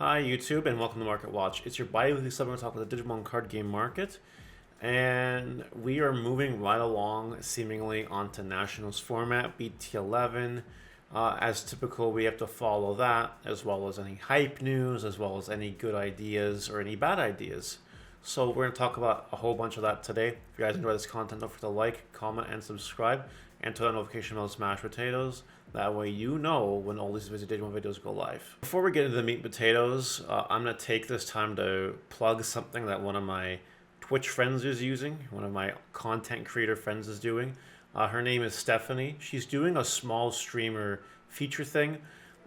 Hi YouTube and welcome to Market Watch. It's your bi-weekly supplement talk with the Digimon card game market, and we are moving right along seemingly onto Nationals format, BT11. As typical, we have to follow that as well as any hype news, as well as any good ideas or any bad ideas. So we're going to talk about a whole bunch of that today. If you guys enjoy this content, don't forget to like, comment, and subscribe, and turn on notification bell, smash potatoes. That way you know when all these Digimon videos go live. Before we get into the meat and potatoes, I'm going to take this time to plug something that one of my Twitch friends is using, one of my content creator friends is doing. Her name is Stephanie. She's doing a small streamer feature thing.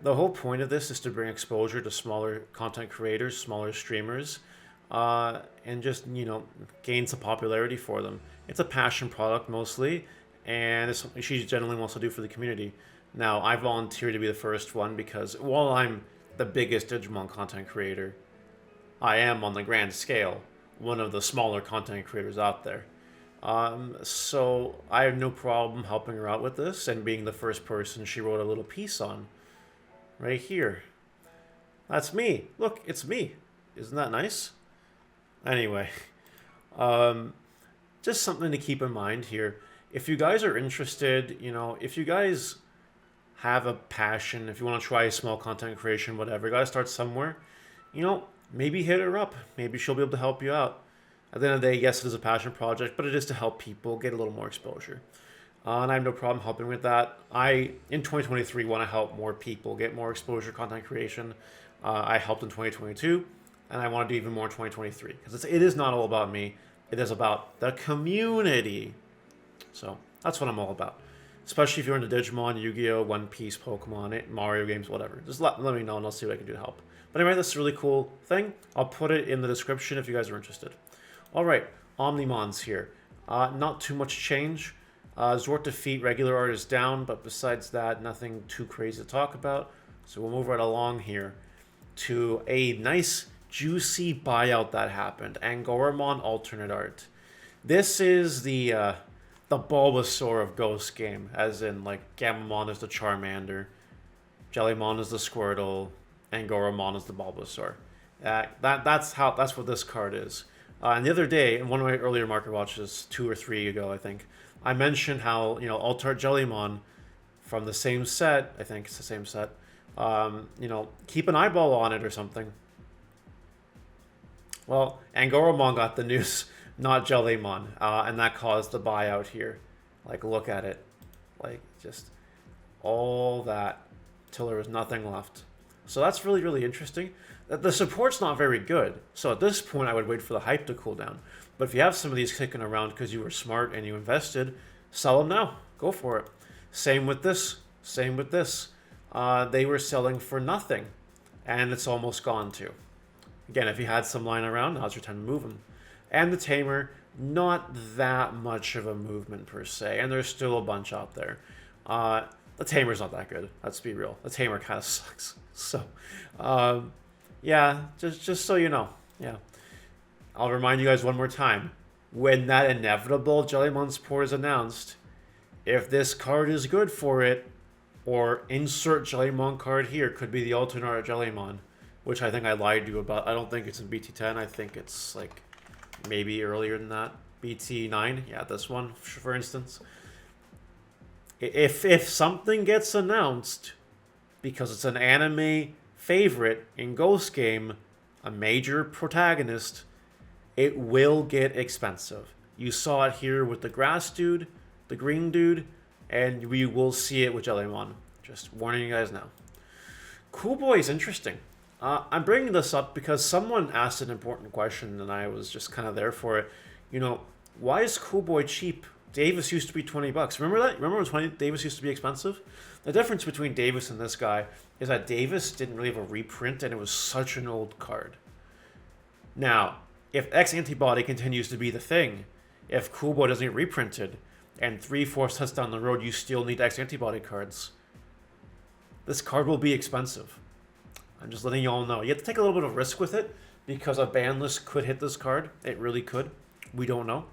The whole point of this is to bring exposure to smaller content creators, smaller streamers, and just, gain some popularity for them. It's a passion product mostly, and it's something she generally wants to do for the community. Now, I volunteered to be the first one because while I'm the biggest Digimon content creator, I am, on the grand scale, one of the smaller content creators out there. So I have no problem helping her out with this and being the first person she wrote a little piece on. Right here. That's me. Look, it's me. Isn't that nice? Anyway, just something to keep in mind here. If you guys are interested, if you guys have a passion, if you want to try small content creation, whatever, you got to start somewhere. Maybe hit her up. Maybe she'll be able to help you out. At the end of the day, yes, it is a passion project, but it is to help people get a little more exposure. And I have no problem helping with that. In 2023, want to help more people get more exposure, content creation. I helped in 2022, and I want to do even more in 2023. Because it is not all about me. It is about the community. So that's what I'm all about. Especially if you're into Digimon, Yu-Gi-Oh!, One Piece, Pokemon, Mario games, whatever. Just let me know and I'll see what I can do to help. But anyway, this is a really cool thing. I'll put it in the description if you guys are interested. Alright, Omnimons here. Not too much change. Zort defeat, regular art is down, but besides that, nothing too crazy to talk about. So we'll move right along here to a nice, juicy buyout that happened. Angoramon alternate art. This is the Bulbasaur of Ghost game, as in, like, Gamamon is the Charmander, Jellymon is the Squirtle, and Goramon is the Bulbasaur. That's what this card is. And the other day, in one of my earlier market watches, 2 or 3 ago, I think, I mentioned how, Altart Jellymon from the same set, I think it's the same set, keep an eyeball on it or something. Well, Angoramon got the news, not Jellymon, and that caused the buyout here. Like, look at it. Like, just all that till there was nothing left. So that's really, really interesting. The support's not very good, so at this point I would wait for the hype to cool down. But if you have some of these kicking around because you were smart and you invested, sell them now. Go for it. Same with this. Same with this. They were selling for nothing, and it's almost gone too. Again, if you had some lying around, now's your time to move them. And the Tamer, not that much of a movement per se, and there's still a bunch out there. The Tamer's not that good, let's be real. The Tamer kind of sucks. So, yeah, just so you know, yeah. I'll remind you guys one more time. When that inevitable Jellymon support is announced, if this card is good for it, or insert Jellymon card here, could be the alternate art Jellymon, which I think I lied to you about. I don't think it's in BT10. I think it's like maybe earlier than that. BT9, yeah, this one, for instance. If something gets announced because it's an anime favorite in Ghost Game, a major protagonist, it will get expensive. You saw it here with the grass dude, the green dude, and we will see it with Jellymon. Just warning you guys now. Cool Boy is interesting. I'm bringing this up because someone asked an important question and I was just kind of there for it. Why is Cool Boy cheap? Davis used to be 20 bucks. Remember that? Remember when Davis used to be expensive? The difference between Davis and this guy is that Davis didn't really have a reprint and it was such an old card. Now, if X Antibody continues to be the thing, if Cool Boy doesn't get reprinted, and 3-4 sets down the road you still need X Antibody cards, this card will be expensive. I'm just letting you all know. You have to take a little bit of risk with it because a ban list could hit this card. It really could. We don't know.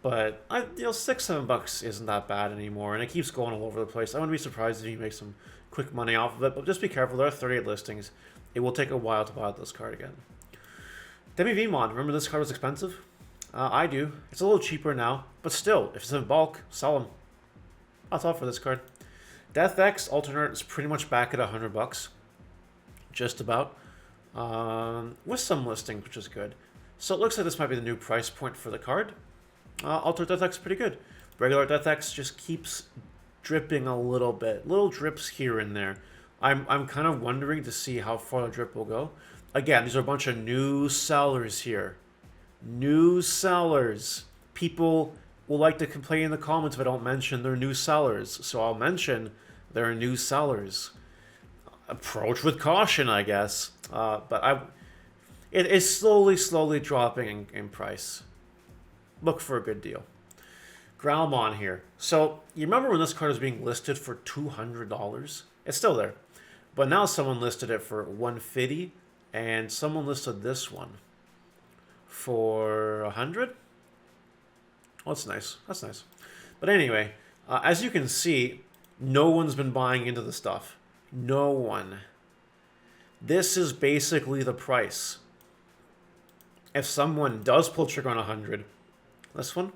But, $6-7 isn't that bad anymore, and it keeps going all over the place. I wouldn't be surprised if you make some quick money off of it, but just be careful. There are 38 listings, It will take a while to buy out this card again. Digimon, remember this card was expensive? I do. It's a little cheaper now, but still, if it's in bulk, sell them. That's all for this card. Death X alternate is pretty much back at $100, just about, with some listings, which is good. So it looks like this might be the new price point for the card. Alternate Death X is pretty good. Regular Death X just keeps dripping a little bit, little drips here and there. I'm kind of wondering to see how far the drip will go. Again, these are a bunch of new sellers here. New sellers. People will like to complain in the comments if I don't mention they're new sellers. So I'll mention they're new sellers. Approach with caution, I guess. It is slowly dropping in price. Look for a good deal. Growlmon here. So you remember when this card was being listed for $200? It's still there. But now someone listed it for $150, and someone listed this one for $100. Oh, that's nice. That's nice. But anyway, as you can see, no one's been buying into the stuff. No one. This is basically the price. If someone does pull trigger on 100, this one,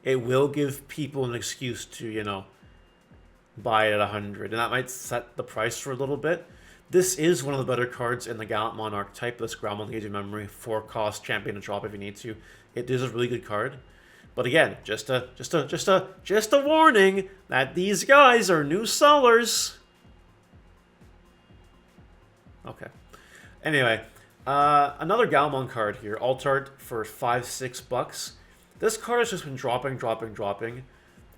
it will give people an excuse to, you know, buy it at 100. And that might set the price for a little bit. This is one of the better cards in the Gallantmon archetype. This Growlmon gives you memory, 4 cost, champion to drop if you need to. It is a really good card. But again, just a warning that these guys are new sellers. Okay. Anyway, another Gallantmon card here, alt art for $5-6. This card has just been dropping.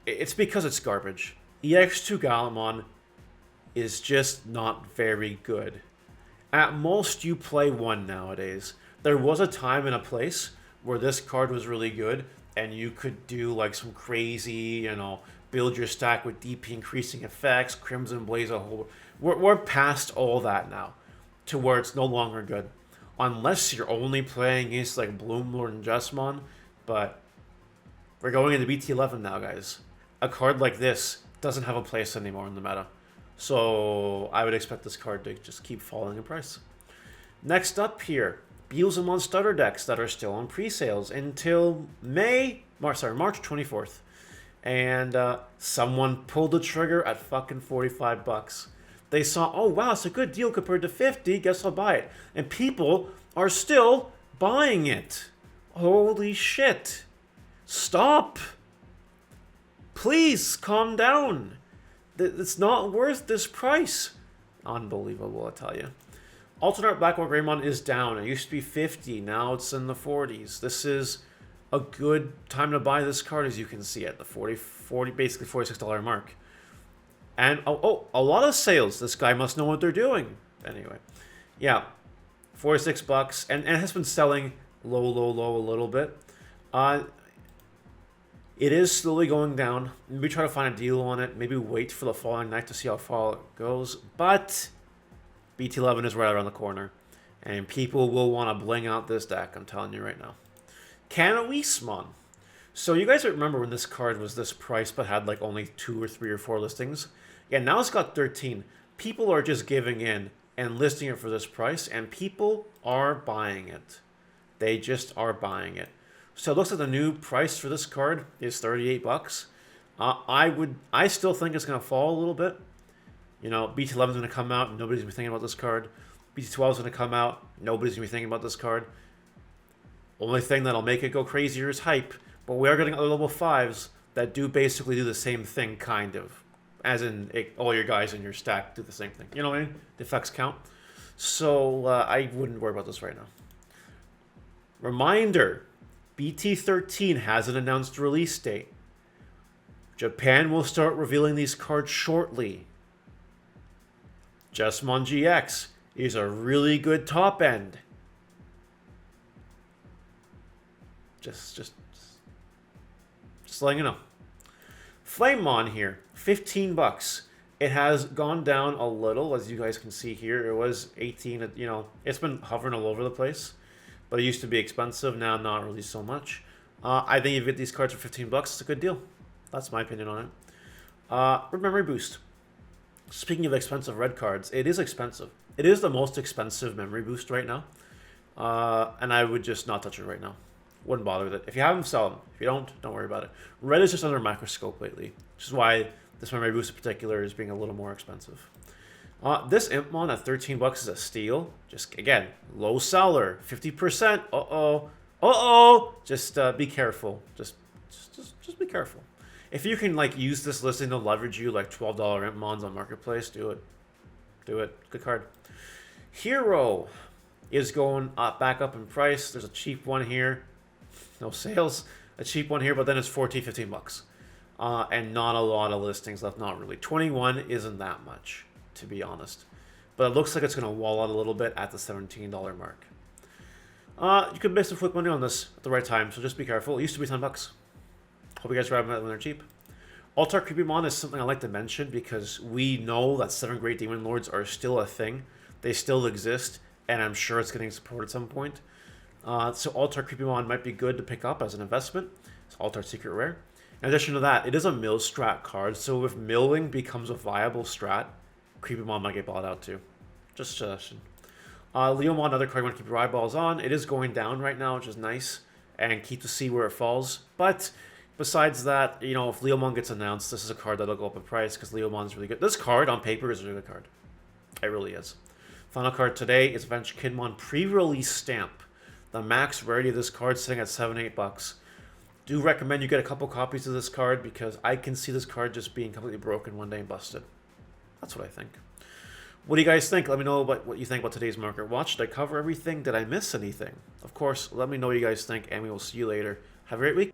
It's because it's garbage. EX2 Gallantmon is just not very good. At most, you play one nowadays. There was a time and a place where this card was really good, and you could do like some crazy, you know, build your stack with DP increasing effects, Crimson Blaze, a whole... We're past all that now, to where it's no longer good. Unless you're only playing against like Bloomlord and Jessamon, but we're going into BT11 now, guys. A card like this doesn't have a place anymore in the meta. So I would expect this card to just keep falling in price. Next up here, Beelzemon starter decks that are still on pre-sales until March 24th. And someone pulled the trigger at fucking $45. They saw, oh wow, it's a good deal compared to $50, guess I'll buy it. And people are still buying it. Holy shit. Stop. Please calm down. It's not worth this price. Unbelievable, I tell you. Alternate Blackwater Greymon is down. It used to be 50, now it's in the 40s. This is a good time to buy this card, as you can see at the basically $46 mark. And a lot of sales. This guy must know what they're doing. Anyway, yeah, $46, and it has been selling low a little bit. It is slowly going down. Maybe try to find a deal on it. Maybe wait for the following night to see how far it goes. But BT11 is right around the corner, and people will want to bling out this deck. I'm telling you right now. Canoismon. So you guys remember when this card was this price but had like only 2 or 3 or 4 listings? Yeah, now it's got 13. People are just giving in and listing it for this price, and people are buying it. They just are buying it. So it looks like the new price for this card is $38. I still think it's going to fall a little bit. You know, BT11 is going to come out, and nobody's going to be thinking about this card. BT12 is going to come out, nobody's going to be thinking about this card. Only thing that'll make it go crazier is hype. But we are getting other level 5s that do basically do the same thing, kind of. As in, all your guys in your stack do the same thing. You know what I mean? The effects count. So, I wouldn't worry about this right now. Reminder, BT13 has an announced release date. Japan will start revealing these cards shortly. Jessamon GX is a really good top end. Just letting you know. Flamemon here, $15. It has gone down a little, as you guys can see here. It was 18, you know, it's been hovering all over the place. But it used to be expensive, now not really so much. I think if you get these cards for $15, it's a good deal. That's my opinion on it. Memory Boost. Speaking of expensive red cards, it is expensive. It is the most expensive memory boost right now. And I would just not touch it right now. Wouldn't bother with it. If you have them, sell them. If you don't worry about it. Red is just under a microscope lately, which is why this memory boost in particular is being a little more expensive. This Impmon at 13 bucks is a steal. Just, again, low seller, 50%. Just be careful. Just be careful. If you can, like, use this listing to leverage you, like, $12 Impmons on Marketplace, do it. Do it. Good card. Hero is going back up in price. There's a cheap one here. No sales. A cheap one here, but then it's 14, 15 bucks. And not a lot of listings left. Not really. 21 isn't that much, to be honest. But it looks like it's going to wall out a little bit at the $17 mark. You could miss a quick money on this at the right time, so just be careful. It used to be 10 bucks. Hope you guys grab them when they're cheap. Altar Creepymon is something I like to mention because we know that 7 Great Demon Lords are still a thing. They still exist, and I'm sure it's getting support at some point. So Altar Creepymon might be good to pick up as an investment. It's Altar Secret Rare. In addition to that, it is a mill strat card, so if milling becomes a viable strat, Creepymon might get bought out too. Just a suggestion. Leomon, another card you want to keep your eyeballs on. It is going down right now, which is nice, and keep to see where it falls. But besides that, you know, if Leomon gets announced, this is a card that'll go up in price because Leomon's really good. This card on paper is a really good card. It really is. Final card today is Adventure Kidmon pre-release stamp. The max rarity of this card sitting at 7-8 bucks. Do recommend you get a couple copies of this card because I can see this card just being completely broken one day and busted. That's what I think. What do you guys think? Let me know what you think about today's market watch. Did I cover everything? Did I miss anything? Of course, let me know what you guys think, and we will see you later. Have a great week.